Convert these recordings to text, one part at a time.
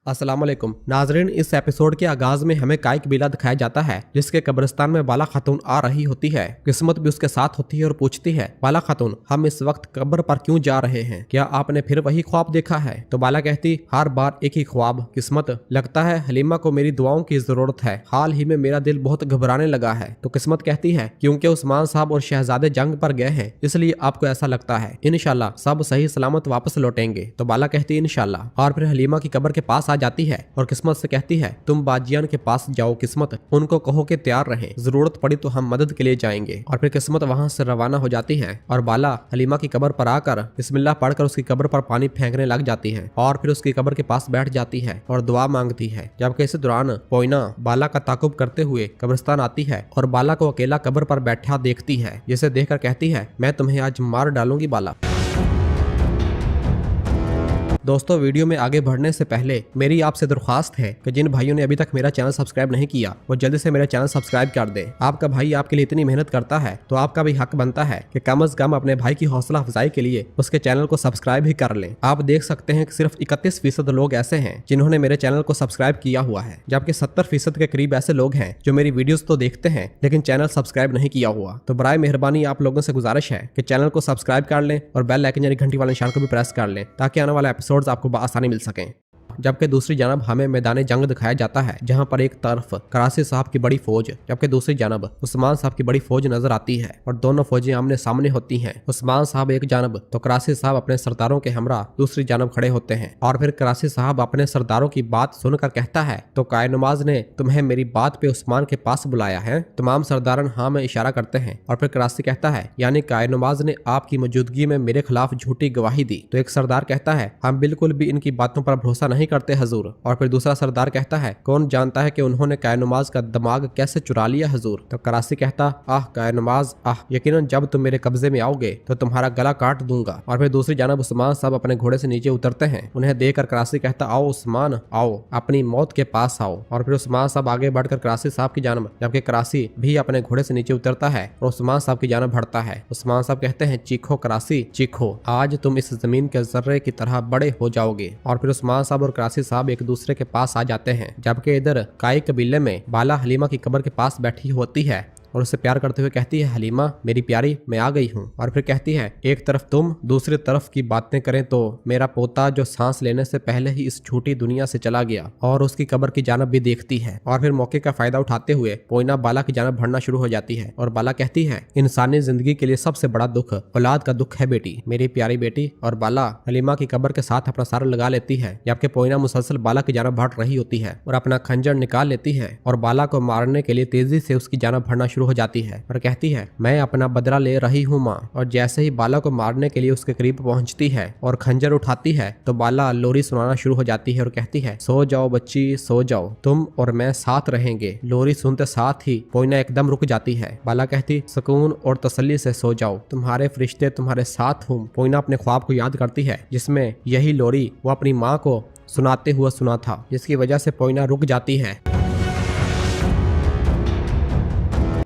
अस्सलाम वालेकुम नाजरीन, इस एपिसोड के आगाज में हमें काई कबीला दिखाया जाता है जिसके कब्रिस्तान में बाला खातून आ रही होती है। किस्मत भी उसके साथ होती है और पूछती है, बाला खातून हम इस वक्त कब्र पर क्यों जा रहे हैं? क्या आपने फिर वही ख्वाब देखा है? तो बाला कहती, हर बार एक ही ख्वाब किस्मत, लगता है हलीमा को मेरी दुआओं की जरूरत है। हाल ही में मेरा दिल बहुत घबराने लगा है। तो किस्मत कहती है, क्योंकि उस्मान साहब और शहजादे जंग पर गए हैं इसलिए आपको ऐसा लगता है। इंशाल्लाह सब सही सलामत वापस लौटेंगे। तो बाला कहती है इंशाल्लाह, और फिर हलीमा की कब्र के पास जाती है और किस्मत से कहती है, तुम बाजियान के पास जाओ किस्मत, उनको कहो कि तैयार रहें, जरूरत पड़ी तो हम मदद के लिए जाएंगे। और फिर किस्मत वहां से रवाना हो जाती है और बाला हलीमा की कब्र पर आकर बिस्मिल्लाह पढ़कर उसकी कब्र पर पानी फेंकने लग जाती है और फिर उसकी कब्र के पास बैठ जाती है और दुआ मांगती है। जबकि इस दौरान पोइना बाला का ताकुब करते हुए कब्रिस्तान आती है और बाला को अकेला कब्र पर बैठा देखती है, जिसे देखकर कहती है, मैं तुम्हें आज मार डालूंगी बाला। दोस्तों, वीडियो में आगे बढ़ने से पहले मेरी आपसे दरख्वास्त है कि जिन भाइयों ने अभी तक मेरा चैनल सब्सक्राइब नहीं किया वो जल्दी से मेरा चैनल सब्सक्राइब कर दें। आपका भाई आपके लिए इतनी मेहनत करता है तो आपका भी हक बनता है कि कम से कम अपने भाई की हौसला अफजाई के लिए उसके चैनल को सब्सक्राइब ही कर लें। आप देख सकते हैं कि सिर्फ 31% लोग ऐसे हैं जिन्होंने मेरे चैनल को सब्सक्राइब किया हुआ है, जबकि 70% के करीब ऐसे लोग हैं जो मेरी वीडियोस तो देखते हैं लेकिन चैनल सब्सक्राइब नहीं किया हुआ। तो बराए मेहरबानी आप लोगों से गुजारिश है कि चैनल को सब्सक्राइब कर लें और बेल आइकन यानी घंटी वाले निशान को भी प्रेस कर लें ताकि आने वाला एपिसोड आपको आसानी मिल सकें। जबकि दूसरी जानब हमें मैदान जंग दिखाया जाता है जहां पर एक तरफ करासी साहब की बड़ी फौज जबकि दूसरी जानब उस्मान साहब की बड़ी फौज नजर आती है और दोनों फौजें आमने सामने होती हैं। उस्मान साहब एक जानब तो करासी साहब अपने सरदारों के हमरा दूसरी जानब खड़े होते हैं और फिर करासी साहब अपने सरदारों की बात सुनकर कहता है, तो कायनुमाज ने तुम्हें मेरी बात पे उस्मान के पास बुलाया है? तमाम सरदारन हाँ में इशारा करते हैं और फिर करासी कहता है, यानी कायनुमाज ने आपकी मौजूदगी में मेरे खिलाफ झूठी गवाही दी? तो एक सरदार कहता है, हम बिल्कुल भी इनकी बातों पर भरोसा नहीं करते हजूर। और फिर दूसरा सरदार कहता है, कौन जानता है कि उन्होंने कायनुमाज का दिमाग कैसे चुरा लिया हजूर? तो करासी कहता, आह कायनुमाज आह, यकीनन जब तुम मेरे कब्जे में आओगे तो तुम्हारा गला काट दूंगा। और फिर दूसरी जानब उस्मान साहब अपने घोड़े से नीचे उतरते हैं। उन्हें देखकर करासी कहता, आओ उस्मान आओ, अपनी मौत के पास आओ। और फिर उस्मान साहब आगे बढ़कर करासी साहब की जानब, जबकि करासी भी अपने घोड़े से नीचे उतरता है और उस्मान साहब की जानब बढ़ता है। उस्मान साहब कहते हैं, चीखो करासी चीखो, आज तुम इस जमीन के जर्रे की तरह बड़े हो जाओगे। और फिर उस्मान साहब और करासी साहब एक दूसरे के पास आ जाते हैं, जबकि इधर काई कबीले में बाला हलीमा की कब्र के पास बैठी होती है और उससे प्यार करते हुए कहती है, हलीमा मेरी प्यारी मैं आ गई हूँ। और फिर कहती है, एक तरफ तुम दूसरी तरफ की बातें करें तो मेरा पोता जो सांस लेने से पहले ही इस झूठी दुनिया से चला गया। और उसकी कब्र की जानब भी देखती है और फिर मौके का फायदा उठाते हुए पोइना बाला की जानब बढ़ना शुरू हो जाती है और बाला कहती है, इंसानी जिंदगी के लिए सबसे बड़ा दुख औलाद का दुख है बेटी, मेरी प्यारी बेटी। और बाला हलीमा की कब्र के साथ अपना सारा लगा लेती है, जबकि पोइना मुसलसल बाला की जानब बढ़ रही होती है और अपना खंजर निकाल लेती है और बाला को मारने के लिए तेजी से उसकी जानब बढ़ना शुरू हो जाती है और कहती है, मैं अपना बदला ले रही हूँ माँ। और जैसे ही बाला को मारने के लिए उसके करीब पहुंचती है और खंजर उठाती है तो बाला लोरी सुनाना शुरू हो जाती है और कहती है, सो जाओ बच्ची सो जाओ, तुम और मैं साथ रहेंगे। लोरी सुनते साथ ही पोइना एकदम रुक जाती है। बाला कहती, सुकून और तसल्ली से सो जाओ, तुम्हारे फरिश्ते तुम्हारे साथ हूँ। पोइना अपने ख्वाब को याद करती है जिसमें यही लोरी वो अपनी माँ को सुनाते हुए सुना था, जिसकी वजह से पोइना रुक जाती है।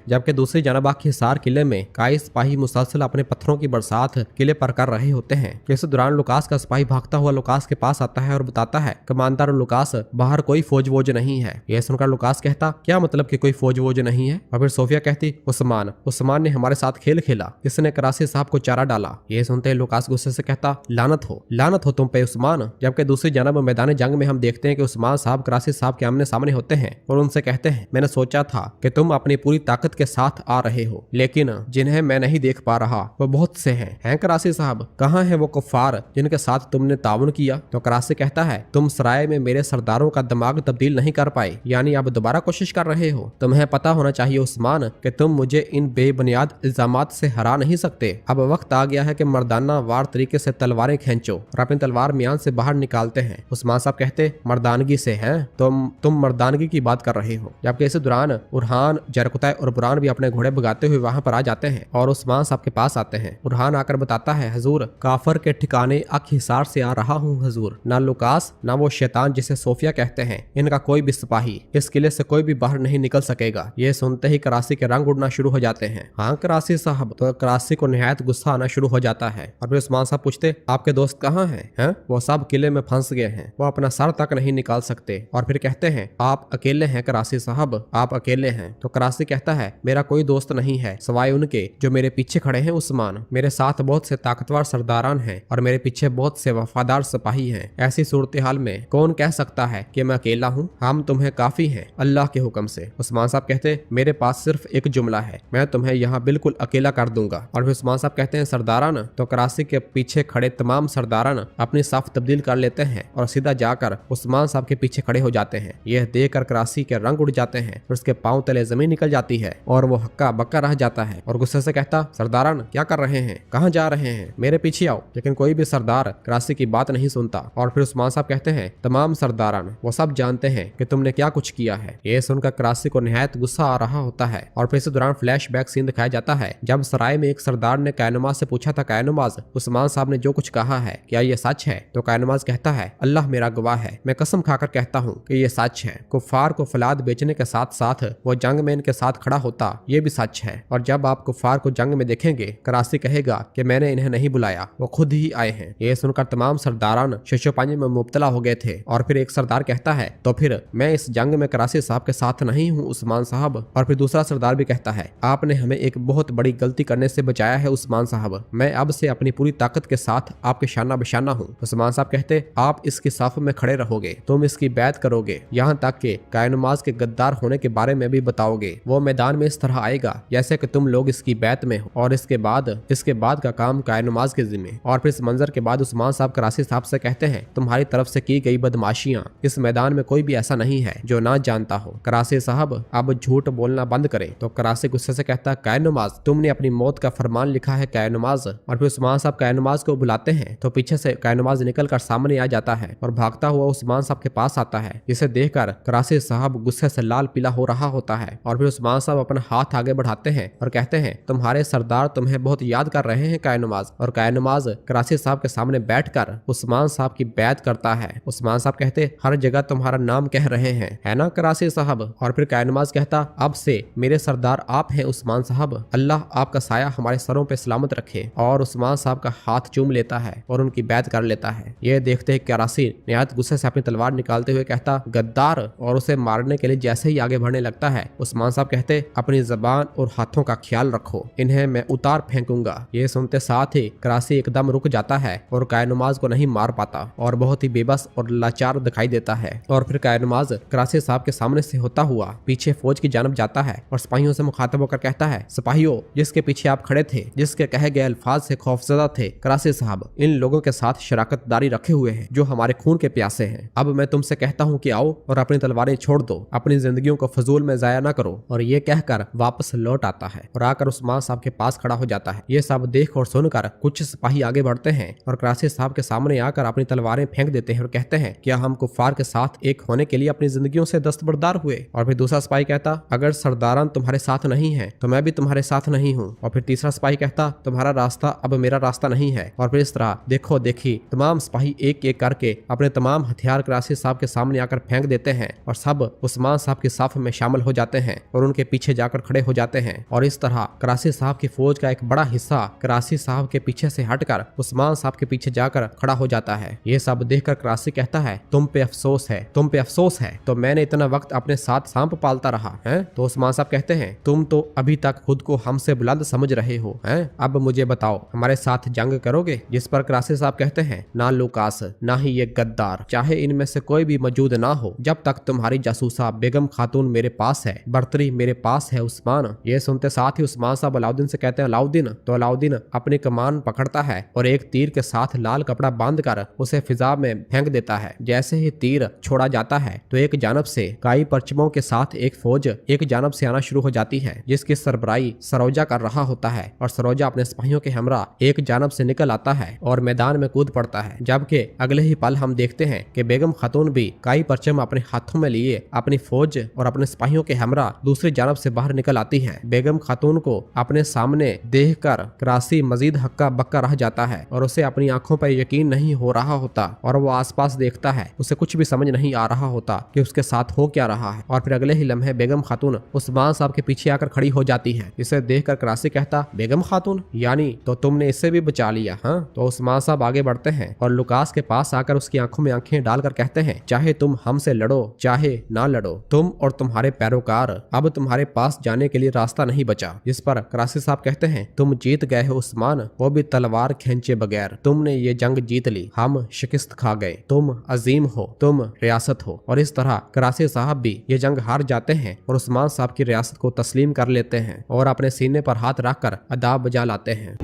जबकि दूसरी जानब हिसार किले में काई सिपाही मुसलसल अपने पत्थरों की बरसात किले पर कर रहे होते हैं। इस दौरान लुकास का सिपाही भागता हुआ लुकास के पास आता है और बताता है, कमांडर लुकास बाहर कोई फौज वोज नहीं है। यह सुनकर लुकास कहता, क्या मतलब कि कोई फौज वोज नहीं है? और फिर सोफिया कहती, उस्मान ने हमारे साथ खेल खेला, इसने करासी साहब को चारा डाला। यह सुनते लुकास गुस्से से कहता, लानत हो तुम पे उस्मान। जबकि दूसरी जानब मैदान जंग में हम देखते हैं कि उस्मान साहब करासी साहब के आमने सामने होते हैं और उनसे कहते हैं, मैंने सोचा था कि तुम अपनी पूरी ताकत के साथ आ रहे हो, लेकिन जिन्हें मैं नहीं देख पा रहा वो बहुत से हैं करासी साहब, कहाँ है वो कुफ्फार जिनके साथ तुमने ताउन किया? तो करासी कहता है, तुम सराय में मेरे सरदारों का दिमाग तब्दील नहीं कर पाए, यानी अब दोबारा कोशिश कर रहे हो। तुम्हें पता होना चाहिए उस्मान कि तुम मुझे इन बेबुनियाद इल्जामात से हरा नहीं सकते। अब वक्त आ गया है कि मर्दाना वार तरीके से तलवारें खींचो और अपनी तलवार मियान से बाहर निकालते हैं। उस्मान साहब कहते, मर्दानगी से हैं तुम मर्दानगी की बात कर रहे हो। जबकि इस दौरान उरहान, जरकुतै और बुरान बुरहान भी अपने घोड़े भगाते हुए वहाँ पर आ जाते हैं और उस्मान साहब के पास आते हैं। बुरहान आकर बताता है, हजूर काफर के ठिकाने अक-हिसार से आ रहा हूँ हजूर। ना लुकास ना वो शैतान जिसे सोफिया कहते हैं, इनका कोई भी सिपाही इस किले से कोई भी बाहर नहीं निकल सकेगा। ये सुनते ही करासी के रंग उड़ना शुरू हो जाते हैं। हाँ करासी साहब। तो करासी को निहायत गुस्सा आना शुरू हो जाता है और फिर उस्मान साहब पूछते, आपके दोस्त कहाँ हैं? वो सब किले में फंस गए हैं, वो अपना सर तक नहीं निकाल सकते। और फिर कहते हैं, आप अकेले हैं करासी साहब, आप अकेले हैं। तो करासी कहता है, मेरा कोई दोस्त नहीं है सिवाय उनके जो मेरे पीछे खड़े हैं उस्मान। मेरे साथ बहुत से ताकतवर सरदारान हैं और मेरे पीछे बहुत से वफादार सिपाही हैं। ऐसी सूरत हाल में कौन कह सकता है कि मैं अकेला हूँ? हम तुम्हें काफी हैं अल्लाह के हुक्म से। उस्मान साहब कहते, मेरे पास सिर्फ एक जुमला है, मैं तुम्हें यहाँ बिल्कुल अकेला कर दूंगा। और फिर उस्मान साहब कहते हैं, सरदारान। तो करासी के पीछे खड़े तमाम सरदारान अपनी साफ तब्दील कर लेते हैं और सीधा जाकर उस्मान साहब के पीछे खड़े हो जाते हैं। यह देखकर करासी के रंग उड़ जाते हैं और उसके पांव तले जमीन निकल जाती है और वो हक्का बक्का रह जाता है और गुस्से से कहता, सरदारान क्या कर रहे हैं, कहाँ जा रहे हैं, मेरे पीछे आओ। लेकिन कोई भी सरदार करासी की बात नहीं सुनता। और फिर उस्मान साहब कहते हैं, तमाम सरदारान वो सब जानते हैं कि तुमने क्या कुछ किया है। ये सुनकर करासी को निहायत गुस्सा आ रहा होता है और फिर इस दौरान फ्लैशबैक सीन दिखाया जाता है जब सराय में एक सरदार ने कायनुमाज से पूछा था, कायनुमाज उस्मान साहब ने जो कुछ कहा है क्या ये सच है? तो कायनुमाज कहता है, अल्लाह मेरा गवाह है, मैं कसम खाकर कहता हूँ कि ये सच है। कुफार को फलाद बेचने के साथ साथ वो जंग में इनके साथ खड़ा होता, ये भी सच है। और जब आप कुफार को जंग में देखेंगे करासी कहेगा कि मैंने इन्हें नहीं बुलाया, वो खुद ही आए हैं। ये सुनकर तमाम सरदारान शशोपानी में मुब्तला हो गए थे। और फिर एक सरदार कहता है, तो फिर मैं इस जंग में करासी साहब के साथ नहीं हूँ उस्मान साहब। और फिर दूसरा सरदार भी कहता है, आपने हमें एक बहुत बड़ी गलती करने से बचाया है उस्मान साहब, मैं अब से अपनी पूरी ताकत के साथ आपके शाना बशाना हूँ। उस्मान साहब कहते, आप इसकी साफ में खड़े रहोगे, तुम इसकी बैत करोगे, यहाँ तक कि कायनुमाज के गद्दार होने के बारे में भी बताओगे। वो मैदान में इस तरह आएगा जैसे कि तुम लोग इसकी बैत में हो और इसके बाद का काम कायनुमाज के जिम्मे। और फिर इस मंजर के बाद उस्मान साहब करासी साहब से कहते हैं, तुम्हारी तरफ से की गई बदमाशियां इस मैदान में कोई भी ऐसा नहीं है जो ना जानता हो। करासी साहब अब झूठ बोलना बंद करें। तो करासी गुस्से से कहता, कायनुमाज तुमने अपनी मौत का फरमान लिखा है कायनुमाज। और फिर उस्मान साहब कायनुमाज को बुलाते हैं तो पीछे से कायनुमाज निकल कर सामने आ जाता है और भागता हुआ उस्मान साहब के पास आता है, जिसे देखकर करासी साहब गुस्से से लाल पीला हो रहा होता है। और फिर उस्मान साहब अपना हाथ आगे बढ़ाते हैं और कहते हैं, तुम्हारे सरदार तुम्हें बहुत याद कर रहे हैं कायनुमाज। और कायनुमाज करासी साहब के सामने बैठकर उस्मान साहब की बैत करता है। उस्मान साहब कहते, हर जगह तुम्हारा नाम कह रहे हैं, है ना करासी साहब? और फिर कायनुमाज कहता, अब से मेरे सरदार आप हैं उस्मान साहब, अल्लाह आपका साया हमारे सरों पे सलामत रखे। और उस्मान साहब का हाथ चूम लेता है और उनकी बैत कर लेता है। यह देखते ही करासी निहायत गुस्से से अपनी तलवार निकालते हुए कहता, गद्दार। और उसे मारने के लिए जैसे ही आगे बढ़ने लगता है उस्मान साहब कहते, अपनी जबान और हाथों का ख्याल रखो, इन्हें मैं उतार फेंकूंगा। ये सुनते साथ ही करासी एकदम रुक जाता है और कायनुमाज को नहीं मार पाता और बहुत ही बेबस और लाचार दिखाई देता है। और फिर कायनुमाज करासी साहब के सामने से होता हुआ पीछे फौज की जानब जाता है और सिपाहियों से मुखातब होकर कहता है, सिपाहियों जिसके पीछे आप खड़े थे, जिसके कहे गए अल्फाज से खौफजदा थे, करासी साहब इन लोगों के साथ शराकतदारी रखे हुए हैं जो हमारे खून के प्यासे हैं। अब मैं तुमसे कहता हूँ कि आओ और अपनी तलवारें छोड़ दो, अपनी जिंदगियों को फजूल में जाया ना करो। और ये कहकर वापस लौट आता है और आकर उस्मान साहब के पास खड़ा हो जाता है। ये सब देख और सुनकर कुछ सिपाही आगे बढ़ते हैं और करासी साहब के सामने आकर अपनी तलवारें फेंक देते हैं और कहते हैं, क्या हम कुफार के साथ एक होने के लिए अपनी जिंदगियों से दस्तबरदार हुए? और फिर दूसरा सिपाही कहता, अगर सरदारान तुम्हारे साथ नहीं है तो मैं भी तुम्हारे साथ नहीं हूँ। और फिर तीसरा सिपाही कहता, तुम्हारा रास्ता अब मेरा रास्ता नहीं है। और फिर इस तरह देखो देखी तमाम सिपाही एक एक करके अपने तमाम हथियार करासी साहब के सामने आकर फेंक देते हैं और सब उस्मान साहब की साफ में शामिल हो जाते हैं और उनके पीछे जाकर खड़े हो जाते हैं। और इस तरह करासी साहब की फौज का एक बड़ा हिस्सा करासी साहब के पीछे से हटकर उस्मान साहब के पीछे जाकर खड़ा हो जाता है। ये सब देखकर करासी कहता है, तुम पे अफसोस है, तुम पे अफसोस है, तो मैंने इतना वक्त अपने साथ सांप पालता रहा है। तो उस्मान साहब कहते हैं, तुम तो अभी तक खुद को हमसे बुलंद समझ रहे हो हैं, अब मुझे बताओ हमारे साथ जंग करोगे? जिस पर करासी साहब कहते हैं, ना लुकास ना ही ये गद्दार, चाहे इनमें से कोई भी मौजूद ना हो, जब तक तुम्हारी जासूसा बेगम खातून मेरे पास है, बर्तरी मेरे पास है उस्मान। ये सुनते साथ ही उस्मान साहब अलाउद्दीन से कहते हैं, अलाउद्दीन। तो अलाउद्दीन अपनी कमान पकड़ता है और एक तीर के साथ लाल कपड़ा बांधकर उसे फिजा में फेंक देता है। जैसे ही तीर छोड़ा जाता है तो एक जानब से कई परचमों के साथ एक फौज एक जानब से आना शुरू हो जाती है, जिसकी सरबराही सरोजा कर रहा होता है। और सरोजा अपने सिपाहियों के हमरा एक जानब से निकल आता है और मैदान में कूद पड़ता है। जबकि अगले ही पल हम देखते हैं कि बेगम खातून भी कई परचम अपने हाथों में लिए अपनी फौज और अपने सिपाहियों के हमरा दूसरी जानब से बाहर निकल आती है। बेगम खातून को अपने सामने देखकर करासी मजीद हक्का बक्का रह जाता है और उसे अपनी आंखों पर यकीन नहीं हो रहा होता और वो आसपास देखता है। उसे कुछ भी समझ नहीं आ रहा होता कि उसके साथ हो क्या रहा है। और फिर अगले ही लम्हे बेगम खातून उस्मान साहब के पीछे आकर खड़ी हो जाती है। इसे देखकर करासी कहता, बेगम खातून, यानी तो तुमने इससे भी बचा लिया? हाँ। तो उस्मान साहब आगे बढ़ते हैं और लुकास के पास आकर उसकी आंखों में आंखें डालकर कहते हैं, चाहे तुम हमसे लड़ो चाहे ना लड़ो, तुम और तुम्हारे पैरोकार, अब तुम्हारे पास जाने के लिए रास्ता नहीं बचा। जिस पर करासी साहब कहते हैं, तुम जीत गए हो उस्मान, वो भी तलवार खींचे बगैर। तुमने ये जंग जीत ली, हम शिकस्त खा गए। तुम अजीम हो, तुम रियासत हो। और इस तरह करासी साहब भी ये जंग हार जाते हैं और उस्मान साहब की रियासत को तस्लीम कर लेते हैं और अपने सीने पर हाथ रखकर अदा बजा लाते हैं।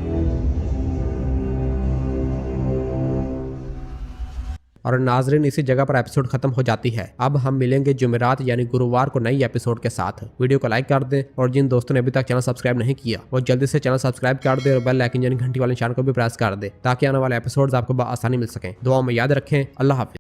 और नाजरीन, इसी जगह पर एपिसोड खत्म हो जाती है। अब हम मिलेंगे जुमेरात यानी गुरुवार को नई एपिसोड के साथ। वीडियो को लाइक कर दें और जिन दोस्तों ने अभी तक चैनल सब्सक्राइब नहीं किया वो जल्दी से चैनल सब्सक्राइब कर दे और बेल आइकन यानी घंटी वाले निशान को भी प्रेस कर दे ताकि आने वाले एपिसोड्स आपको आसानी मिल सकें। दुआ में याद रखें। अल्लाह हाफिज।